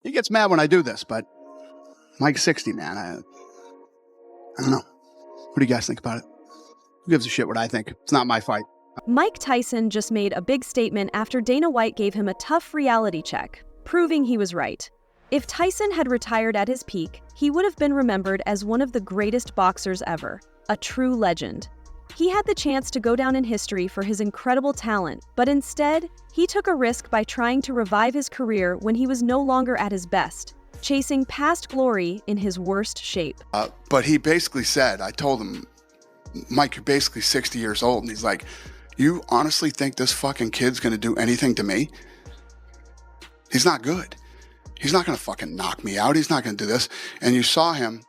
He gets mad when I do this, but Mike's 60, man. I don't know. What do you guys think about it? Who gives a shit what I think? It's not my fight. Mike Tyson just made a big statement after Dana White gave him a tough reality check, proving he was right. If Tyson had retired at his peak, he would have been remembered as one of the greatest boxers ever, a true legend. He had the chance to go down in history for his incredible talent, but instead, he took a risk by trying to revive his career when he was no longer at his best, chasing past glory in his worst shape. But he basically said, I told him, Mike, you're basically 60 years old. And he's like, you honestly think this fucking kid's going to do anything to me? He's not good. He's not going to fucking knock me out. He's not going to do this. And you saw him.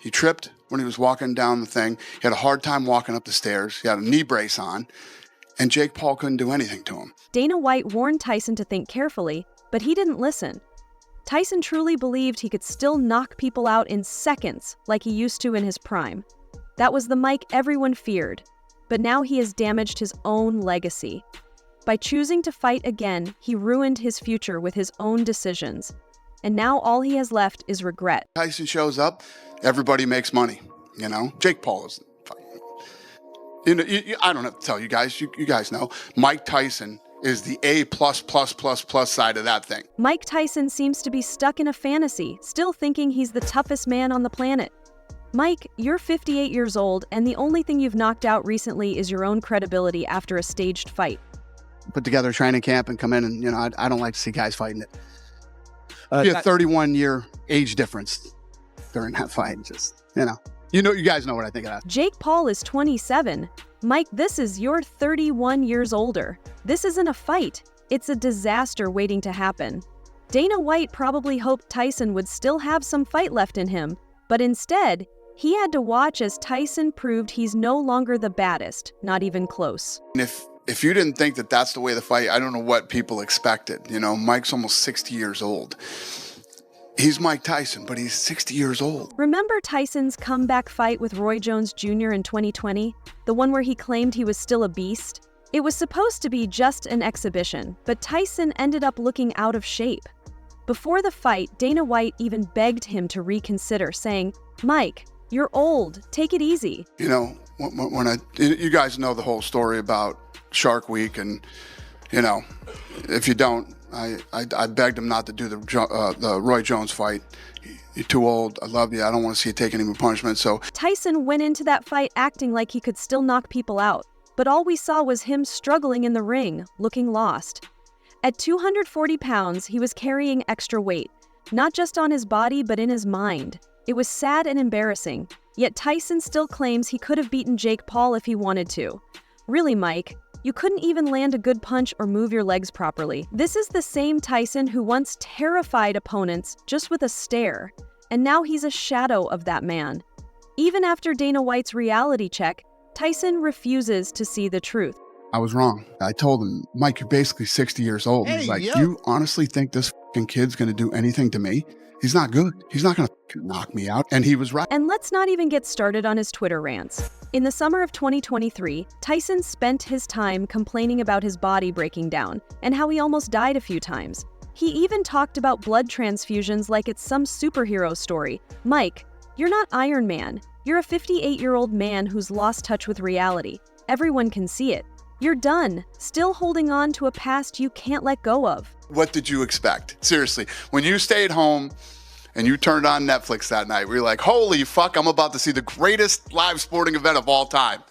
He tripped when he was walking down the thing. He had a hard time walking up the stairs. He had a knee brace on. And Jake Paul couldn't do anything to him. Dana White warned Tyson to think carefully, but he didn't listen. Tyson truly believed he could still knock people out in seconds like he used to in his prime. That was the Mike everyone feared. But now he has damaged his own legacy. By choosing to fight again, he ruined his future with his own decisions. And now all he has left is regret. Tyson shows up, everybody makes money, you know? Jake Paul is, you know, I don't have to tell you guys, you guys know. Mike Tyson is the A++++ side of that thing. Mike Tyson seems to be stuck in a fantasy, still thinking he's the toughest man on the planet. Mike, you're 58 years old, and the only thing you've knocked out recently is your own credibility after a staged fight. Put together a training camp and come in and, you know, I don't like to see guys fighting it. Be a 31-year age difference during that fight. Just, you guys know what I think of that. Jake Paul is 27. Mike, this is you're 31 years older. This isn't a fight. It's a disaster waiting to happen. Dana White probably hoped Tyson would still have some fight left in him, but instead, he had to watch as Tyson proved he's no longer the baddest, not even close. And if you didn't think that that's the way the fight, I don't know what people expected. You know, Mike's almost 60 years old. He's Mike Tyson, but he's 60 years old. Remember Tyson's comeback fight with Roy Jones Jr. in 2020? The one where he claimed he was still a beast? It was supposed to be just an exhibition, but Tyson ended up looking out of shape. Before the fight, Dana White even begged him to reconsider, saying, "Mike, you're old. Take it easy." You know, you guys know the whole story about Shark Week, and if you don't, I begged him not to do the Roy Jones fight. You're too old. I love you. I don't want to see you take any more punishment. So Tyson went into that fight acting like he could still knock people out, but all we saw was him struggling in the ring, looking lost. At 240 pounds, he was carrying extra weight, not just on his body, but in his mind. It was sad and embarrassing, yet Tyson still claims he could have beaten Jake Paul if he wanted to. Really, Mike, you couldn't even land a good punch or move your legs properly. This is the same Tyson who once terrified opponents just with a stare, and now he's a shadow of that man. Even after Dana White's reality check, Tyson refuses to see the truth. I was wrong. I told him, Mike, you're basically 60 years old. He's like, you honestly think this fucking kid's going to do anything to me? He's not good. He's not going to knock me out. And he was right. And let's not even get started on his Twitter rants. In the summer of 2023, Tyson spent his time complaining about his body breaking down and how he almost died a few times. He even talked about blood transfusions like it's some superhero story. Mike, you're not Iron Man. You're a 58-year-old man who's lost touch with reality. Everyone can see it. You're done, still holding on to a past you can't let go of. What did you expect? Seriously, when you stayed home and you turned on Netflix that night, we were like, holy fuck, I'm about to see the greatest live sporting event of all time.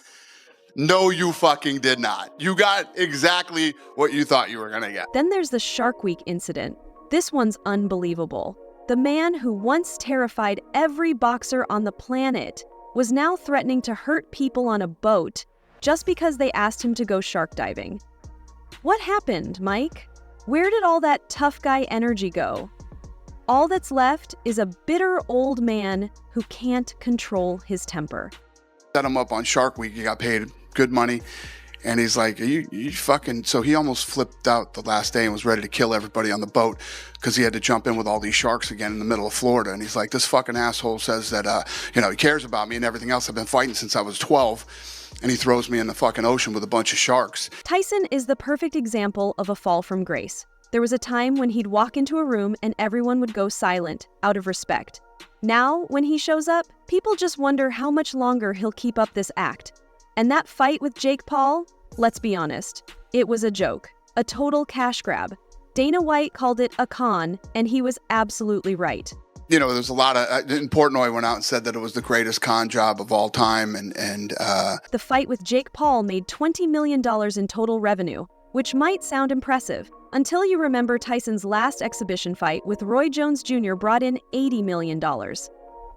No, you fucking did not. You got exactly what you thought you were gonna get. Then there's the Shark Week incident. This one's unbelievable. The man who once terrified every boxer on the planet was now threatening to hurt people on a boat just because they asked him to go shark diving. What happened, Mike? Where did all that tough guy energy go? All that's left is a bitter old man who can't control his temper. Set him up on Shark Week. He got paid good money. And he's like, you fucking... So he almost flipped out the last day and was ready to kill everybody on the boat because he had to jump in with all these sharks again in the middle of Florida. And he's like, this fucking asshole says that, he cares about me and everything else. I've been fighting since I was 12. And he throws me in the fucking ocean with a bunch of sharks. Tyson is the perfect example of a fall from grace. There was a time when he'd walk into a room and everyone would go silent, out of respect. Now, when he shows up, people just wonder how much longer he'll keep up this act. And that fight with Jake Paul? Let's be honest, it was a joke, a total cash grab. Dana White called it a con, and he was absolutely right. You know, there's a lot of, Portnoy went out and said that it was the greatest con job of all time. The fight with Jake Paul made $20 million in total revenue, which might sound impressive, until you remember Tyson's last exhibition fight with Roy Jones Jr. brought in $80 million.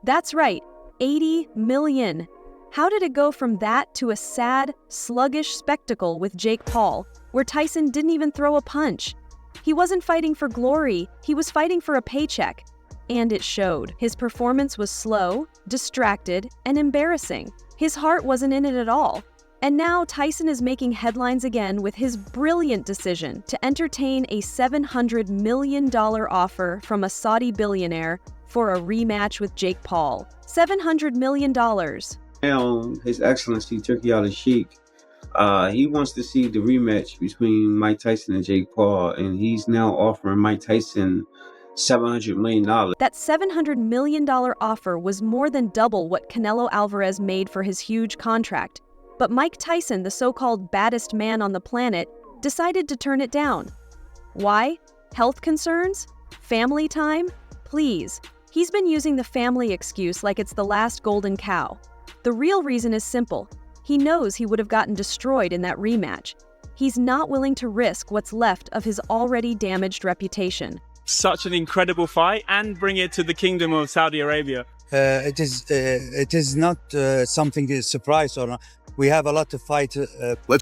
That's right, $80 million. How did it go from that to a sad, sluggish spectacle with Jake Paul, where Tyson didn't even throw a punch? He wasn't fighting for glory, he was fighting for a paycheck. And it showed. His performance was slow, distracted, and embarrassing. His heart wasn't in it at all. And now Tyson is making headlines again with his brilliant decision to entertain a $700 million offer from a Saudi billionaire for a rematch with Jake Paul. $700 million. Now, His Excellency Turki Al-Sheikh, he wants to see the rematch between Mike Tyson and Jake Paul, and he's now offering Mike Tyson $700 million. That $700 million offer was more than double what Canelo Alvarez made for his huge contract. But Mike Tyson, the so-called baddest man on the planet, decided to turn it down. Why? Health concerns? Family time? Please. He's been using the family excuse like it's the last golden cow. The real reason is simple. He knows he would have gotten destroyed in that rematch. He's not willing to risk what's left of his already damaged reputation. Such an incredible fight, and bring it to the Kingdom of Saudi Arabia. It is not something to surprise or not. We have a lot to fight.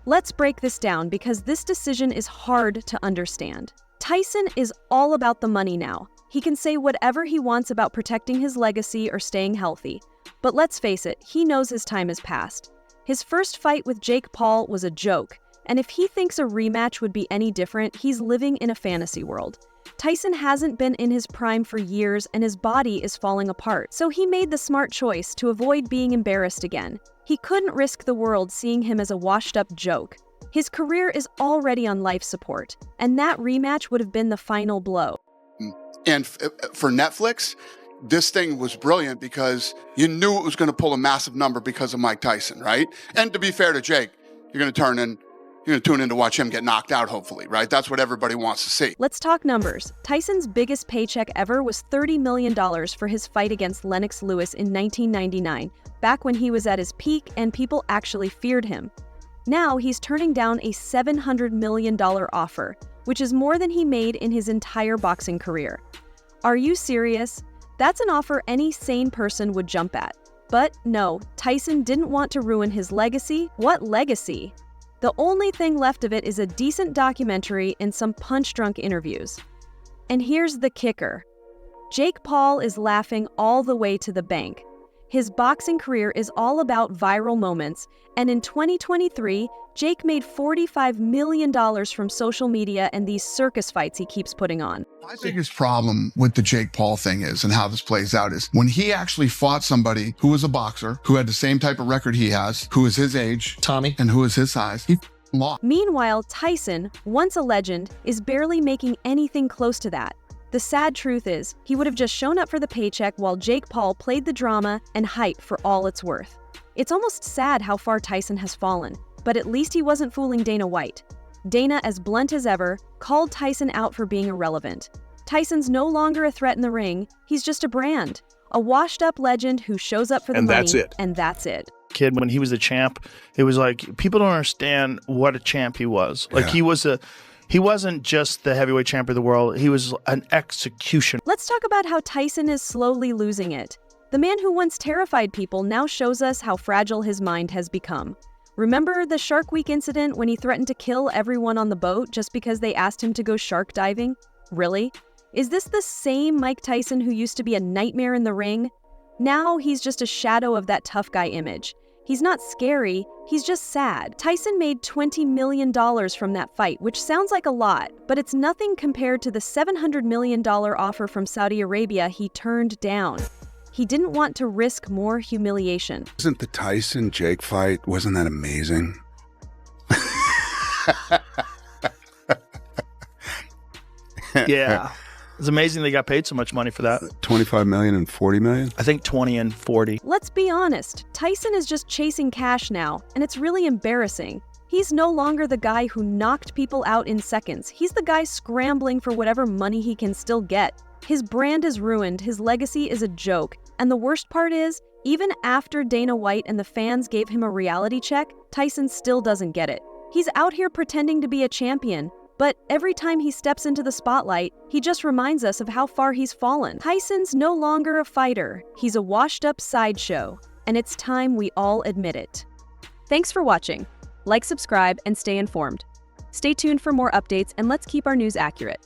Let's break this down because this decision is hard to understand. Tyson is all about the money now. He can say whatever he wants about protecting his legacy or staying healthy. But let's face it, he knows his time has passed. His first fight with Jake Paul was a joke, and if he thinks a rematch would be any different, he's living in a fantasy world. Tyson hasn't been in his prime for years and his body is falling apart, so he made the smart choice to avoid being embarrassed again. He couldn't risk the world seeing him as a washed-up joke. His career is already on life support, and that rematch would have been the final blow. And for Netflix, this thing was brilliant because you knew it was going to pull a massive number because of Mike Tyson, right? And to be fair to Jake, you're going to tune in to watch him get knocked out, hopefully, right? That's what everybody wants to see. Let's talk numbers. Tyson's biggest paycheck ever was $30 million for his fight against Lennox Lewis in 1999, back when he was at his peak and people actually feared him. Now he's turning down a $700 million offer, which is more than he made in his entire boxing career. Are you serious? That's an offer any sane person would jump at. But no, Tyson didn't want to ruin his legacy. What legacy? The only thing left of it is a decent documentary and some punch-drunk interviews. And here's the kicker. Jake Paul is laughing all the way to the bank. His boxing career is all about viral moments, and in 2023, Jake made $45 million from social media and these circus fights he keeps putting on. My biggest problem with the Jake Paul thing is, and how this plays out, is when he actually fought somebody who was a boxer, who had the same type of record he has, who is his age, Tommy, and who is his size, he lost. Meanwhile, Tyson, once a legend, is barely making anything close to that. The sad truth is, he would have just shown up for the paycheck while Jake Paul played the drama and hype for all it's worth. It's almost sad how far Tyson has fallen, but at least he wasn't fooling Dana White. Dana, as blunt as ever, called Tyson out for being irrelevant. Tyson's no longer a threat in the ring, he's just a brand. A washed-up legend who shows up for the money, and that's it. Kid, when he was a champ, it was like, people don't understand what a champ he was. Like, he wasn't just the heavyweight champ of the world, he was an executioner. Let's talk about how Tyson is slowly losing it. The man who once terrified people now shows us how fragile his mind has become. Remember the Shark Week incident when he threatened to kill everyone on the boat just because they asked him to go shark diving? Really? Is this the same Mike Tyson who used to be a nightmare in the ring? Now he's just a shadow of that tough guy image. He's not scary, he's just sad. Tyson made $20 million from that fight, which sounds like a lot, but it's nothing compared to the $700 million offer from Saudi Arabia he turned down. He didn't want to risk more humiliation. Wasn't the Tyson-Jake fight, wasn't that amazing? man. Yeah. It's amazing they got paid so much money for that. 25 million and 40 million? I think 20 and 40. Let's be honest, Tyson is just chasing cash now, and it's really embarrassing. He's no longer the guy who knocked people out in seconds. He's the guy scrambling for whatever money he can still get. His brand is ruined, his legacy is a joke, and the worst part is, even after Dana White and the fans gave him a reality check, Tyson still doesn't get it. He's out here pretending to be a champion, but every time he steps into the spotlight, he just reminds us of how far he's fallen. Tyson's no longer a fighter, he's a washed-up sideshow, and it's time we all admit it. Thanks for watching. Like, subscribe, and stay informed. Stay tuned for more updates, and let's keep our news accurate.